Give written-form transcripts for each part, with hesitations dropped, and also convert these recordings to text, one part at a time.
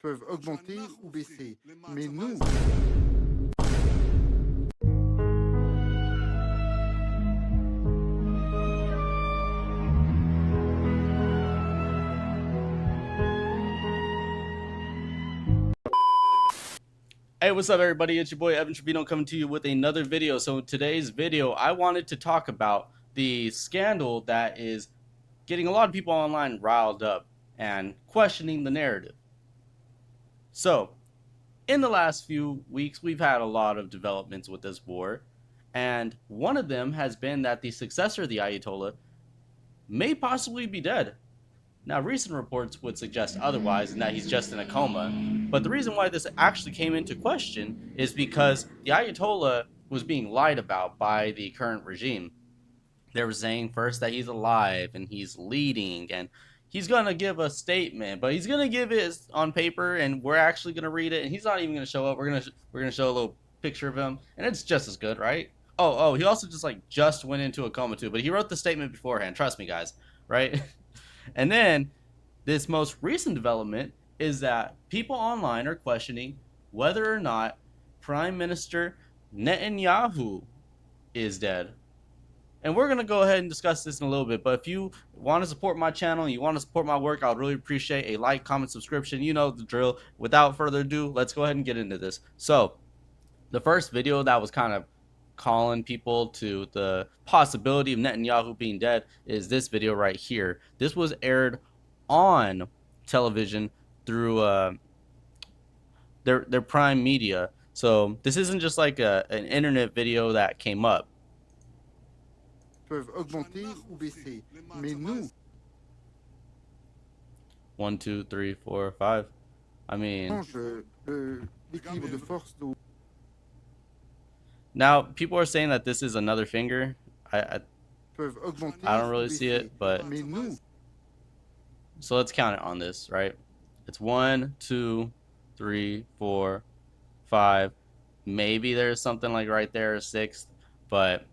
peuvent augmenter ou baisser. Mais nous, Hey, what's up everybody? It's your boy Evan Trevino coming to you with another video. So in today's video, I wanted to talk about the scandal that is getting a lot of people online riled up and questioning the narrative. So, in the last few weeks, we've had a lot of developments with this war, and one of them has been that the successor of the Ayatollah may possibly be dead. Now, recent reports would suggest otherwise and that he's just in a coma, but the reason why this actually came into question is because the Ayatollah was being lied about by the current regime. They were saying first that he's alive and he's leading and he's going to give a statement, but he's going to give it on paper and we're actually going to read it and he's not even going to show up. We're going to show a little picture of him and it's just as good, right? Oh, he also just went into a coma too, but he wrote the statement beforehand. Trust me, guys, right? And then this most recent development is that people online are questioning whether or not Prime Minister Netanyahu is dead. And we're going to go ahead and discuss this in a little bit. But if you want to support my channel and you want to support my work, I would really appreciate a like, comment, subscription. You know the drill. Without further ado, let's go ahead and get into this. So, the first video that was kind of calling people to the possibility of Netanyahu being dead is this video right here. This was aired on television through their Prime Media. So this isn't just like an internet video that came up. peuvent augmenter ou baisser. Mais nous, 1, 2, 3, 4, 5. I mean, change l'équilibre de force d'eau. now people are saying that this is another finger. I Peuvent augmenter don't really ou see baisser. it, but Mais nous, so let's count it on this, right? It's 1, 2, 3, 4, 5. Maybe there's something like right there, a sixth. But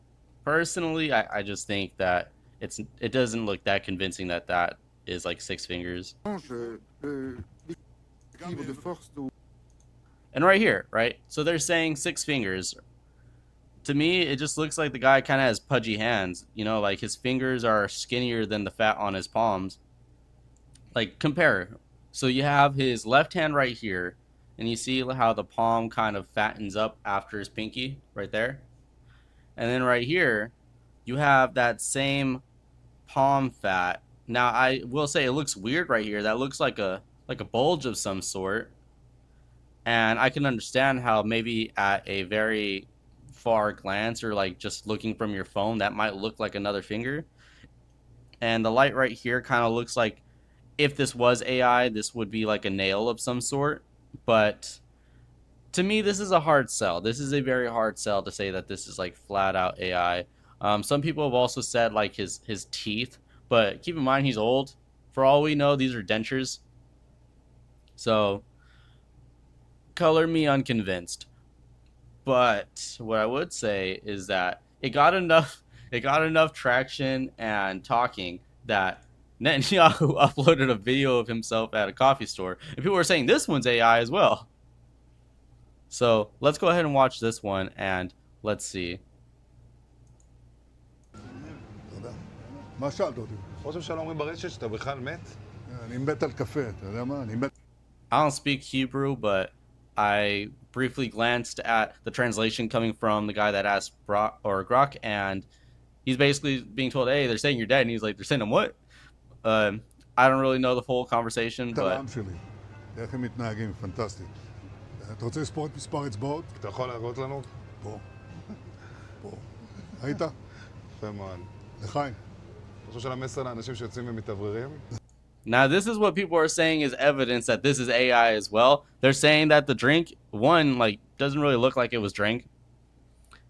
personally, I just think that it doesn't look that convincing that is like 6 fingers. change l'équilibre de force d'eau. And right here, right? So they're saying 6 fingers. To me, it just looks like the guy kind of has pudgy hands. You know, like his fingers are skinnier than the fat on his palms. Like, compare. So you have his left hand right here, and you see how the palm kind of fattens up after his pinky right there. And then right here, you have that same palm fat. Now, I will say it looks weird right here. That looks like a bulge of some sort. And I can understand how maybe at a very far glance or like just looking from your phone, that might look like another finger. And the light right here kind of looks like if this was AI, this would be like a nail of some sort. But to me, this is a hard sell. This is a very hard sell to say that this is like flat out AI. Some people have also said like his teeth, but keep in mind he's old. For all we know, these are dentures. So color me unconvinced. But what I would say is that it got enough traction and talking that Netanyahu uploaded a video of himself at a coffee store, and people were saying this one's AI as well. So let's go ahead and watch this one and let's see. תודה. מה שאלת אותי? ראש הממשלה אומרים ברשת שאתה בכלל מת? אני מת על קפה, אתה יודע מה? אני מת... I don't speak Hebrew, but I briefly glanced at the translation coming from the guy that asked Grok, and he's basically being told, hey, they're saying you're dead, and he's like, they're saying I'm what? I don't really know the full conversation, את but העם שלי. איך הם מתנהגים, פנטסטי. אתה רוצה לספור את מספר אצבעות? אתה יכול להראות לנו? פה. פה. ראית? יפה מאוד. לחיים. אתה חושב של המסר לאנשים שיוצאים ומתאווררים? now this is what people are saying is evidence that this is AI as well. They're saying that the drink, one, like, doesn't really look like it was drank.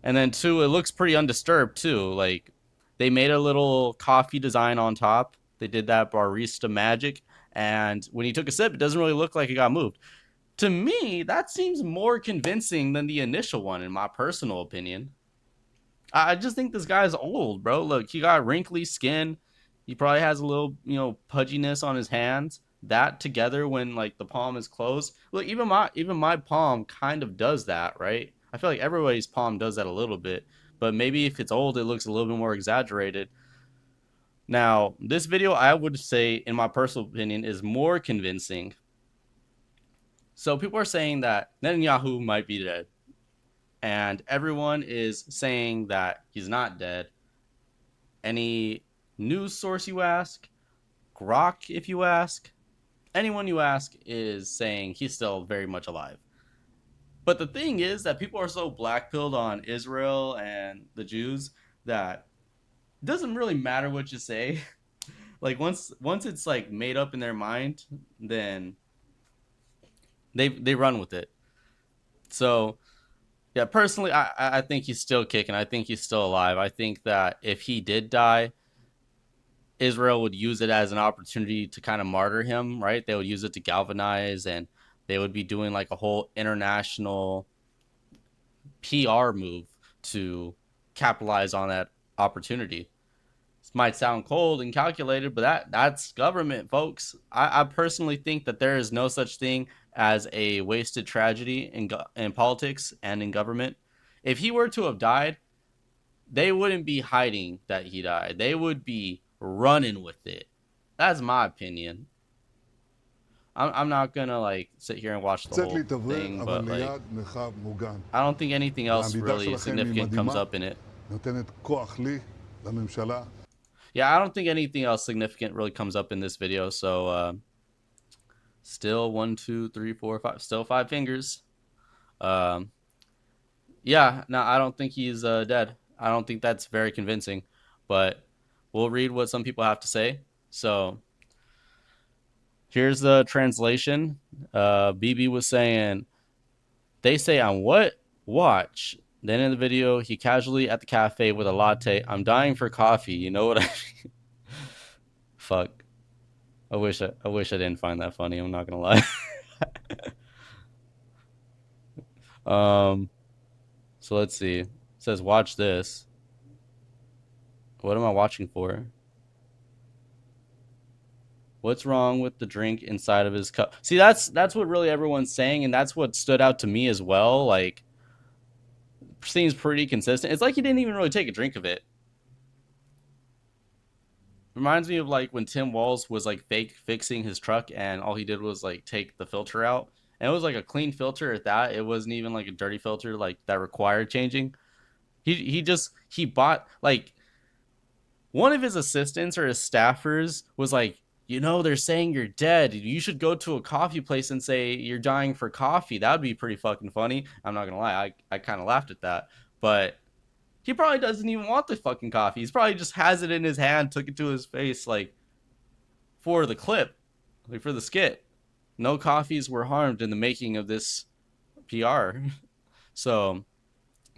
And then two, it looks pretty undisturbed too. Like, they made a little coffee design on top. They did that barista magic. And when he took a sip, it doesn't really look like it got moved. To me, that seems more convincing than the initial one, in my personal opinion. I just think this guy's old, bro. Look, he got wrinkly skin. He probably has a little, pudginess on his hands. that together when like the palm is closed. Look, even my palm kind of does that, right? I feel like everybody's palm does that a little bit, but maybe if it's old, it looks a little bit more exaggerated. Now, this video, I would say, in my personal opinion, is more convincing. So people are saying that Netanyahu might be dead, and everyone is saying that he's not dead. Any news source you ask, Grok if you ask, anyone you ask is saying he's still very much alive. But the thing is that people are so blackpilled on Israel and the Jews that it doesn't really matter what you say. Like once it's like made up in their mind, then they run with it. So yeah, personally, I think he's still kicking. I think he's still alive. I think that if he did die, Israel would use it as an opportunity to kind of martyr him, right? They would use it to galvanize, and they would be doing like a whole international PR move to capitalize on that opportunity. This might sound cold and calculated, but that's government, folks. I personally think that there is no such thing as a wasted tragedy in politics and in government. If he were to have died, they wouldn't be hiding that he died. They would be running with it. That's my opinion. I'm not gonna like sit here and watch the קצת whole להתאוורר, thing, אבל but like ליד מרחב מוגן. I don't think anything else העמידה really שלכם היא significant comes מדהימה, up in it. נותנת כוח לי, לממשלה. Yeah, I don't think anything else significant really comes up in this video. So still 1, 2, 3, 4, 5, still 5 fingers. Yeah, no, I don't think he's dead. I don't think that's very convincing, but we'll read what some people have to say. So here's the translation. BB was saying, they say on what? Watch. Then in the video, he casually at the cafe with a latte. I'm dying for coffee. You know what I mean? Fuck. I wish I didn't find that funny. I'm not gonna lie. So let's see. It says watch this. What am I watching for? What's wrong with the drink inside of his cup? See, that's what really everyone's saying, and that's what stood out to me as well. Like, seems pretty consistent. It's like he didn't even really take a drink of it. Reminds me of like when Tim Walz was like fixing his truck, and all he did was like take the filter out, and it was like a clean filter at that. It wasn't even like a dirty filter like that required changing. He bought like one of his assistants or his staffers was like, you know, they're saying you're dead. You should go to a coffee place and say you're dying for coffee. That would be pretty fucking funny. I'm not gonna lie, I kind of laughed at that. But he probably doesn't even want the fucking coffee. He's probably just has it in his hand, took it to his face, like, for the clip, like for the skit. No coffees were harmed in the making of this PR. So,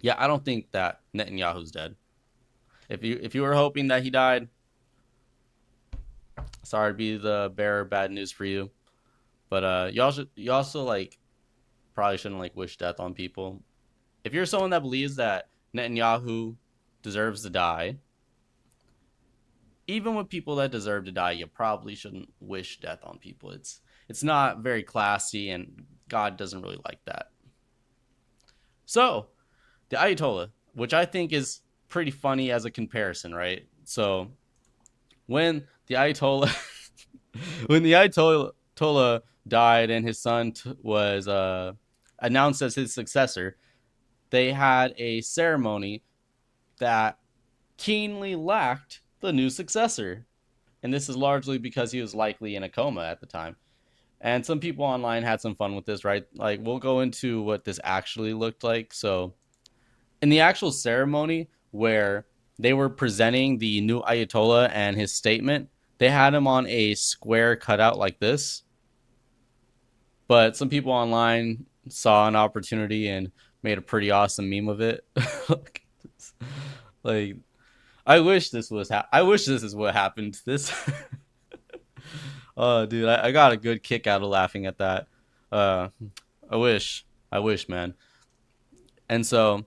yeah, I don't think that Netanyahu's dead. If you were hoping that he died, sorry to be the bearer of bad news for you, but you also like probably shouldn't like wish death on people. If you're someone that believes that Netanyahu deserves to die, even with people that deserve to die, you probably shouldn't wish death on people. It's not very classy, and God doesn't really like that. So the Ayatollah, which I think is pretty funny as a comparison, right? So when the Ayatollah died and his son was announced as his successor, they had a ceremony that keenly lacked the new successor. And this is largely because he was likely in a coma at the time. And some people online had some fun with this, right? Like, we'll go into what this actually looked like. So in the actual ceremony where they were presenting the new Ayatollah and his statement, they had him on a square cutout like this. But some people online saw an opportunity and made a pretty awesome meme of it. Like, I wish this is what happened. This oh dude, I got a good kick out of laughing at that. I wish, man. And so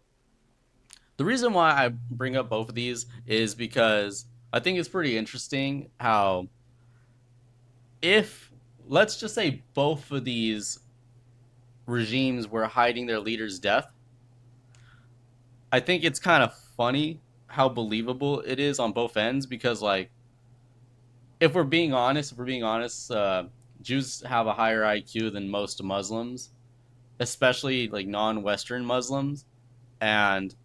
the reason why I bring up both of these is because I think it's pretty interesting how if let's just say both of these regimes were hiding their leader's death. I think it's kind of funny how believable it is on both ends because, like, if we're being honest, Jews have a higher IQ than most Muslims, especially like non-Western Muslims, and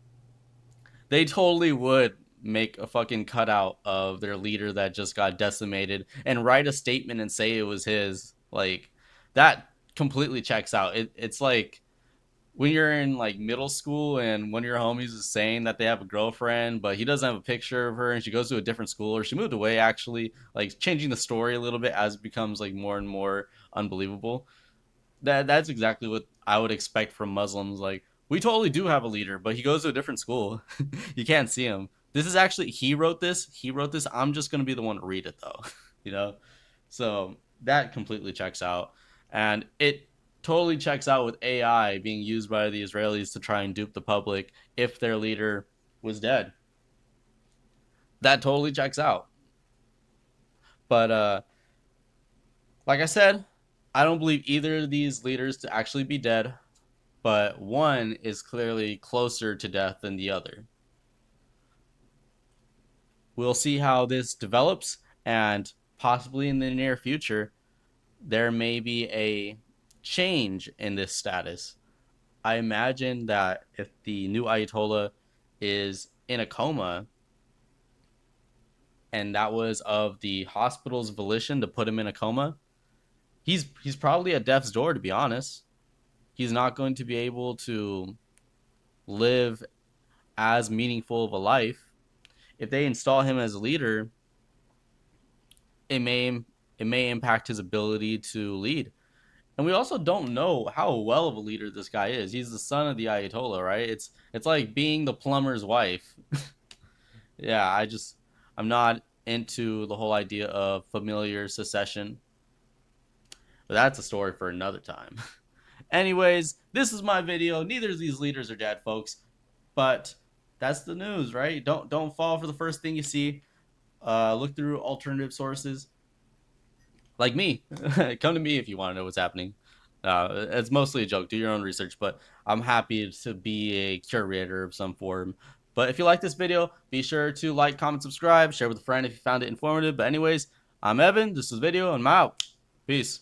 they totally would make a fucking cutout of their leader that just got decimated and write a statement and say it was his. Like, that completely checks out. It's like when you're in like middle school and one of your homies is saying that they have a girlfriend, but he doesn't have a picture of her and she goes to a different school or she moved away actually, like changing the story a little bit as it becomes like more and more unbelievable. That's exactly what I would expect from Muslims. Like, we totally do have a leader, but he goes to a different school. You can't see him. This is actually he wrote this. He wrote this. I'm just gonna be the one to read it though. you know? So that completely checks out. And it totally checks out with AI being used by the Israelis to try and dupe the public if their leader was dead. That totally checks out. But like I said, I don't believe either of these leaders to actually be dead, but one is clearly closer to death than the other. We'll see how this develops, and possibly in the near future, there may be a change in this status. I imagine that if the new Ayatollah is in a coma, and that was of the hospital's volition to put him in a coma, he's probably at death's door, to be honest. He's not going to be able to live as meaningful of a life. If they install him as a leader, it may impact his ability to lead. And we also don't know how well of a leader this guy is. He's the son of the Ayatollah, right? It's like being the plumber's wife. Yeah, I'm not into the whole idea of familiar succession. But that's a story for another time. Anyways, this is my video. Neither of these leaders are dead, folks. But that's the news, right? Don't fall for the first thing you see. Look through alternative sources. Like me. Come to me if you want to know what's happening. It's mostly a joke. Do your own research, but I'm happy to be a curator of some form. But if you like this video, be sure to like, comment, subscribe, share with a friend if you found it informative. But anyways, I'm Evan. This is the video, and I'm out. Peace.